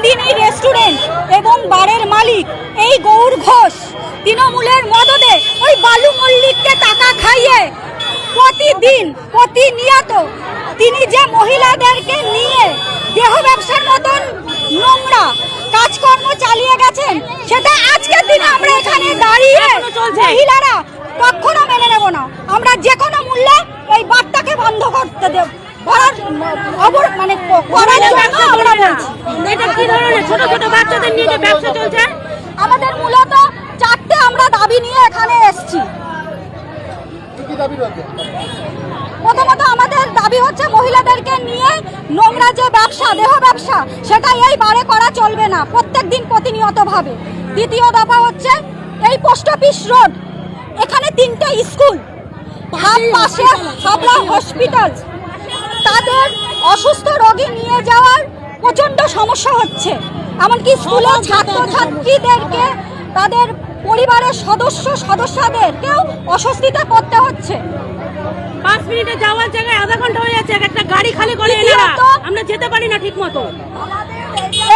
Rajnandini restaurant এবং বারের মালিক এই গৌর ঘোষ তৃণমূলের মদদে ওই বালু মল্লিককে টাকা খাইয়ে প্রতিদিন প্রতিনিয়ত তিনি যে মহিলাদেরকে নিয়ে দেহ ব্যবসার মতন নোংরা কাজকর্ম চালিয়ে গেছেন, সেটা আজকের দিনে আমরা এখানে দাঁড়িয়ে মহিলারা কখনো মেনে নেব না। আমরা যে কোনো মূল্যে এই বারটাকে বন্ধ করতে দেব করার জন্য আমরা বলছি। এটা কি ধরনের ছোট ছোট বাচ্চাদের নিয়ে যে ব্যবসা চলছে? আমাদের মূলত চারটে আমরা দাবি নিয়ে এখানে এসেছি। প্রথমত আমাদের দাবি হচ্ছে মহিলাদেরকে নিয়ে নোংরা যে ব্যবসা, দেহ ব্যবসা, সেটা এই বারে করা চলবে না, প্রত্যেকদিন প্রতিনিয়তভাবে। দ্বিতীয় দফা হচ্ছে এই পোস্ট অফিস রোড, এখানে 3টে স্কুল, পাশে হাবড়া হসপিটাল, তাদের অসুস্থ রোগী নিয়ে যাওয়ার প্রচণ্ড সমস্যা হচ্ছে। এমনকি স্কুলে ছাত্রছাত্রীদেরকে তাদের পরিবারের সদস্যদেরকেও অস্বস্তিতে পড়তে হচ্ছে। 5 মিনিটে যাওয়ার জায়গায় আধা ঘন্টা হয়ে যাচ্ছে, একটা গাড়ি খালি করে এনারা, আমরা যেতে পারি না ঠিক মতো।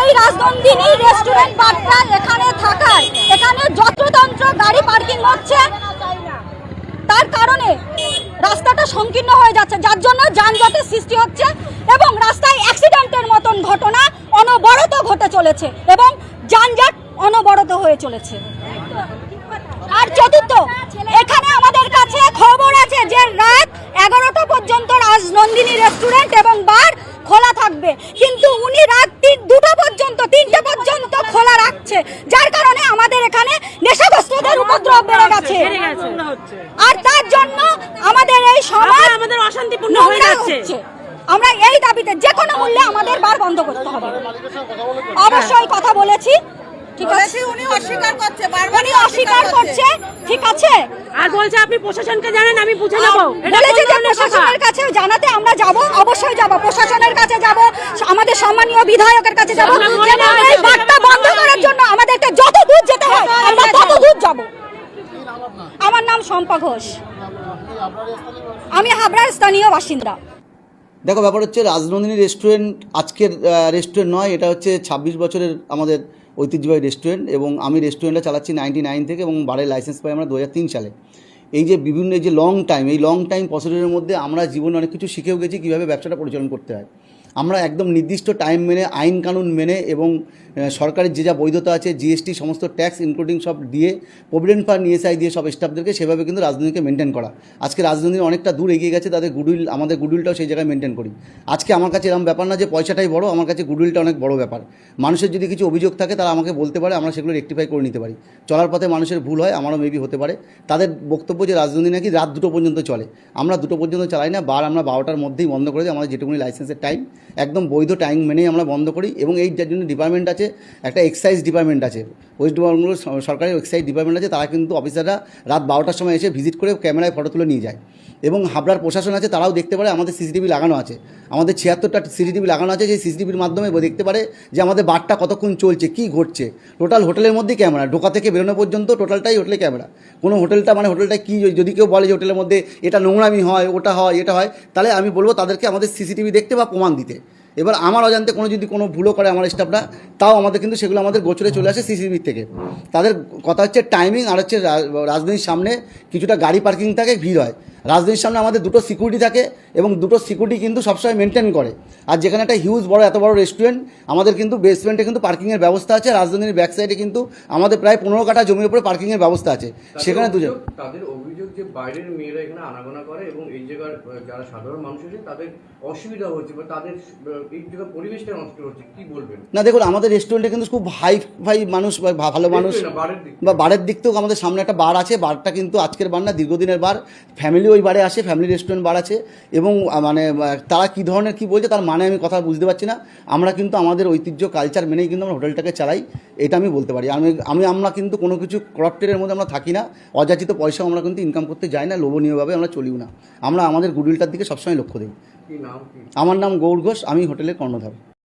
এই রাজনন্দিনী রেস্টুরেন্ট বারটা এখানে থাকায় এখানে যত্রতন্ত্র গাড়ি পার্কিং হচ্ছে, তার কারণে রাস্তাটা সংকীর্ণ হয়ে যাচ্ছে, যার জন্য যানজটের সৃষ্টি হচ্ছে এবং রাস্তায় অ্যাক্সিডেন্টের মতন ঘটনা অনবরত ঘটে চলেছে এবং যানজট অনবরত হয়ে চলেছে। আর চতুর্থ, এখানে আমাদের কাছে খবর আছে যে রাত 11টা পর্যন্ত রাজনন্দিনী রেস্টুরেন্ট এবং বার খোলা থাকবে, কিন্তু উনি রাত 2টা পর্যন্ত 3টে পর্যন্ত খোলা রাখছে, যার কারণে আমাদের এখানে নেশাগ্রস্তদের উপদ্রব বেড়ে গেছে। আর তার জন্য আমাদের এই সমাজ আমাদের অশান্তিপূর্ণ হয়ে যাচ্ছে। আমরা এই দাবিতে যে কোনো মূল্যে আমাদের বার বন্ধ করতে হবে। অবশ্যই কথা বলেছি, ঠিক আছে, উনি অস্বীকার করছে, বারবার অস্বীকার করছে, ঠিক আছে। আর বলছে আপনি প্রশাসনকে জানেন, আমি বুঝে নেব। বলেছে যে প্রশাসনের কাছে জানাতে আমরা যাব, অবশ্যই যাব, প্রশাসনের কাছে যাব, আমাদের সম্মানীয় বিধায়কের কাছে যাব, এই বারটা বন্ধ করার জন্য আমাদেরকে যত দূর যেতে হয় আমরা তত দূর যাব। আমার নাম শম্পা ঘোষ, আমি হাবড়ার স্থানীয় বাসিন্দা। দেখো, ব্যাপার হচ্ছে রাজনন্দিনী রেস্টুরেন্ট আজকের রেস্টুরেন্ট নয়, এটা হচ্ছে 26 বছরের আমাদের ঐতিহ্যবাহী রেস্টুরেন্ট এবং আমি রেস্টুরেন্টটা চালাচ্ছি 99 থেকে এবং বারের লাইসেন্স পাই আমরা 2003 সালে। এই যে বিভিন্ন এই যে লং টাইম প্রসিডিউরের মধ্যে আমরা জীবনে অনেক কিছু শিখেও গেছি কীভাবে ব্যবসাটা পরিচালনা করতে হয়। আমরা একদম নির্দিষ্ট টাইম মেনে, আইন কানুন মেনে এবং সরকারের যে যা বৈধতা আছে, জিএসটি সমস্ত ট্যাক্স ইনক্লুডিং সব দিয়ে, প্রভিডেন্ট ফান্ড, ইএসআই দিয়ে সব স্টাফদেরকে সেভাবে কিন্তু রাজনীতিকে মেনটেন করা। আজকে রাজনীতি অনেকটা দূর এগিয়ে গেছে, তাদের গুডউইল, আমাদের গুডউইলটাও সেই জায়গায় মেনটেন করি। আজকে আমার কাছে এরকম ব্যাপার না যে পয়সাটাই বড়, আমার কাছে গুডউইলটা অনেক বড় ব্যাপার। মানুষের যদি কিছু অভিযোগ থাকে তারা আমাকে বলতে পারে, আমরা সেগুলো রেকটিফাই করে নিতে পারি। চলার পথে মানুষের ভুল হয়, আমারও মেবি হতে পারে। তাদের বক্তব্য যে রাজনীতি নাকি রাত 2টো পর্যন্ত চলে, আমরা 2টো পর্যন্ত চালাই না, বার আমরা 12টার মধ্যেই বন্ধ করে দিই। আমাদের যেটুকুনি লাইসেন্সের টাইম একদম বৈধ টাইম মেনেই আমরা বন্ধ করি এবং এই যার জন্য ডিপার্টমেন্ট আছে, একটা এক্সাইজ ডিপার্টমেন্ট আছে, ওয়েস্ট বেঙ্গল সরকারের এক্সাইজ ডিপার্টমেন্ট আছে, তারা কিন্তু অফিসাররা রাত 12টার সময় এসে ভিজিট করে ক্যামেরায় ফটো তুলে নিয়ে যায়। এবং হাবড়ার প্রশাসন আছে, তারাও দেখতে পারে, আমাদের সিসিটিভি লাগানো আছে, আমাদের 76টা সিসিটিভি লাগানো আছে, সেই সিসিটিভির মাধ্যমে দেখতে পারে যে আমাদের বারটা কতক্ষণ চলছে, কী ঘটছে। টোটাল হোটেলের মধ্যেই ক্যামেরা, ঢোকা থেকে বেরোনো পর্যন্ত টোটালটাই হোটেলে ক্যামেরা। কোনো হোটেলটা কী, যদি কেউ বলে যে হোটেলের মধ্যে এটা নোংরামি হয়, ওটা হয়, এটা হয়, তাহলে আমি বলবো তাদেরকে আমাদের সিসিটিভি দেখতে বা প্রমাণ দিতে। এবার আমার অজান্তে যদি কোনো ভুলও করে আমার স্টাফরা, তাও আমাদের কিন্তু সেগুলো আমাদের গোচরে চলে আসে সিসিটিভির থেকে। তাদের কথা হচ্ছে টাইমিং, আর হচ্ছে রাজধানীর সামনে কিছুটা গাড়ি পার্কিং থাকে, ভিড় হয়। রাজধানীর সামনে আমাদের 2টো সিকিউরিটি থাকে এবং 2টো সিকিউরিটি কিন্তু সবসময় মেনটেন করে। আর যেখানে একটা হিউজ বড়, এত বড় রেস্টুরেন্ট, আমাদের কিন্তু বেসমেন্টে কিন্তু পার্কিংয়ের ব্যবস্থা আছে। রাজধানীর ব্যাক সাইডে কিন্তু আমাদের প্রায় 15 কাঠা জমির উপরে পার্কিংয়ের ব্যবস্থা আছে। সেখানে তাদের অভিযোগ যে বাইরের মেয়েরা এখানে আনাগোনা করে এবং এই জায়গার যারা সাধারণ মানুষ আছে তাদের অসুবিধা হচ্ছে বা তাদের এই জায়গার পরিবেশটা নষ্ট হচ্ছে, কি বলবেন? না দেখুন, আমাদের রেস্টুরেন্টে কিন্তু খুব হাই ফাই মানুষ বা ভালো মানুষ বা বারের দিক থেকেও আমাদের সামনে একটা বার আছে। বারটা কিন্তু আজকের বার না, দীর্ঘদিনের বার। ফ্যামিলি ওই বারে আসে, ফ্যামিলি রেস্টুরেন্ট বার আছে এবং মানে তারা কী ধরনের কী বলছে তার মানে আমি কথা বুঝতে পারছি না। আমরা কিন্তু আমাদের ঐতিহ্য কালচার মেনেই কিন্তু আমরা হোটেলটাকে চালাই, এটা আমি বলতে পারি। আমরা কিন্তু কোনো কিছু করাপ্টেডের মধ্যে আমরা থাকি না, অযাচিত পয়সাও আমরা কিন্তু ইনকাম করতে যাই না, লোভনীয়ভাবে আমরা চলিও না। আমরা আমাদের গুডউইলটার দিকে সবসময় লক্ষ্য দিই। কি নাম? আমার নাম গৌর ঘোষ, আমি হোটেলের কর্ণধার।